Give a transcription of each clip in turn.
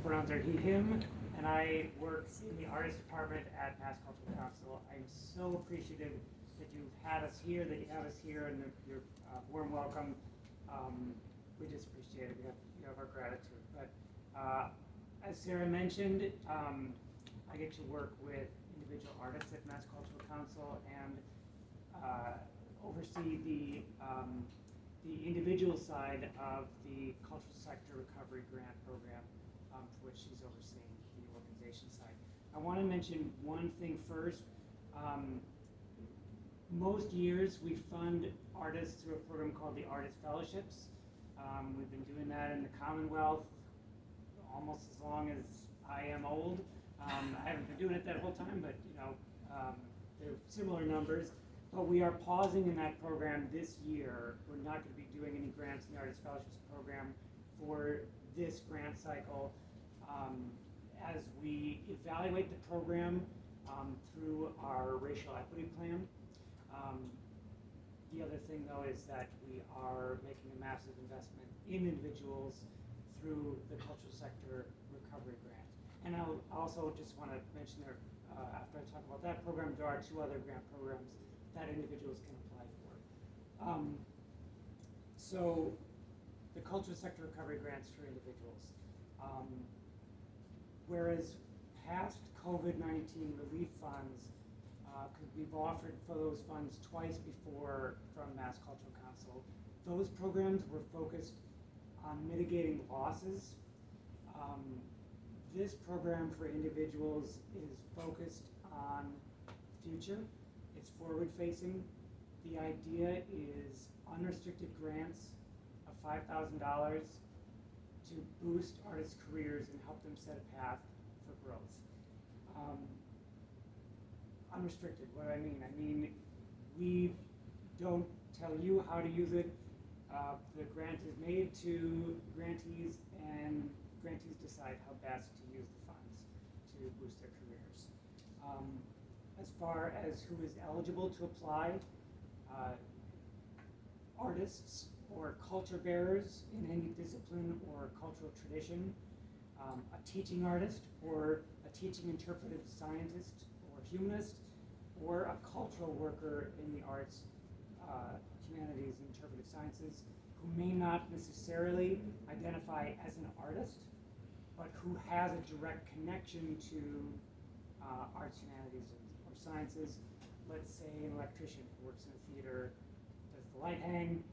pronouns are he, him, and I work in the artist department at Mass Cultural Council. I'm so appreciative that you've had us here, that you have us here, and your warm welcome. We just appreciate it. You have our gratitude. But as Sarah mentioned, I get to work with individual artists at Mass Cultural Council and oversee the individual side of the cultural sector recovery grant program, for which she's overseeing the organization side. I want to mention one thing first. Most years we fund artists through a program called the Artist Fellowships. We've been doing that in the Commonwealth almost as long as I am old. I haven't been doing it that whole time, but they're similar numbers. But we are pausing in that program this year. We're not going to be doing any grants in the Artist Fellowships program for this grant cycle as we evaluate the program through our racial equity plan. The other thing, though, is that we are making a massive investment in individuals through the cultural sector recovery grant. And I also just want to mention there, after I talk about that program, there are two other grant programs that individuals can apply for. So the cultural sector recovery grants for individuals. Whereas past COVID-19 relief funds, because we've offered for those funds twice before from Mass Cultural Council, those programs were focused on mitigating losses. This program for individuals is focused on future. It's forward-facing. The idea is unrestricted grants of $5,000 to boost artists' careers and help them set a path for growth. Unrestricted, what do I mean? I mean, we don't tell you how to use it. The grant is made to grantees, and grantees decide how best to use the funds to boost their careers. As far as who is eligible to apply, artists or culture bearers in any discipline or cultural tradition, a teaching artist or a teaching interpretive scientist or humanist, or a cultural worker in the arts, humanities, and interpretive sciences who may not necessarily identify as an artist, but who has a direct connection to arts, humanities, or sciences. Let's say an electrician who works in a theater, does the light hang.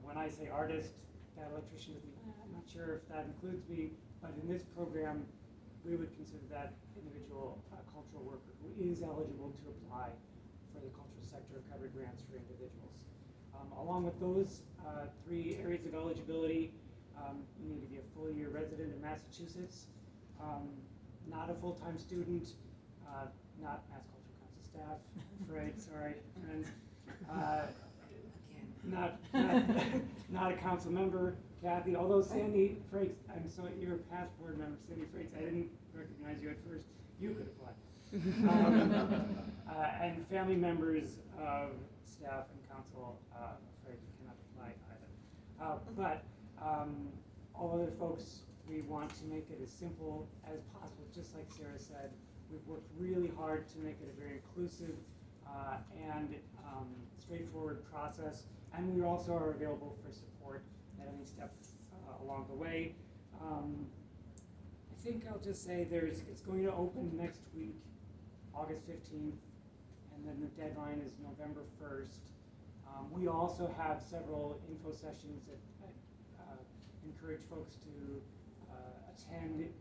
When I say artist, that electrician is, I'm not sure if that includes me, but in this program, we would consider that individual a cultural worker who is eligible to apply for the cultural sector recovery grants for individuals. Along with those three areas of eligibility, you need to be a full-year resident in Massachusetts, not a full-time student, not Mass Cultural Council staff, right? Sorry, friends. Not a council member, Kathy. Although Sandy Frakes, I'm sorry, you're a past board member, Sandy Frakes. I didn't recognize you at first. You could apply. And family members of staff and council, afraid you cannot apply either. But all other folks, we want to make it as simple as possible. Just like Sarah said, we've worked really hard to make it a very inclusive and straightforward process. And we also are available for support at any step along the way. I think I'll just say it's going to open next week, August 15th, and then the deadline is November 1st. We also have several info sessions that I encourage folks to attend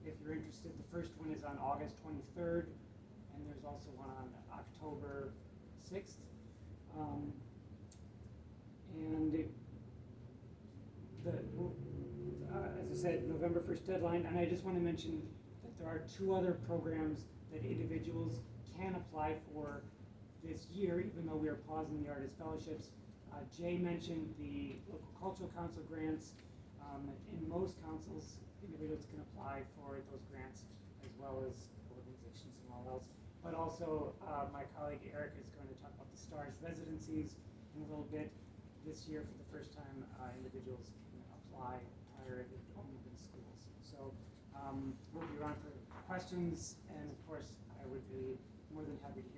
if you're interested. The first one is on August 23rd, and there's also one on October 6th. And as I said, November 1st deadline, and I just want to mention that there are two other programs that individuals can apply for this year, even though we are pausing the Artist Fellowships. Jay mentioned the local cultural council grants. In most councils, individuals can apply for those grants as well as organizations and all else. But also, my colleague Eric is going to talk about the STARS residencies in a little bit. This year, for the first time, individuals can apply prior to only been schools. So We'll be around for questions, and of course, I would be more than happy to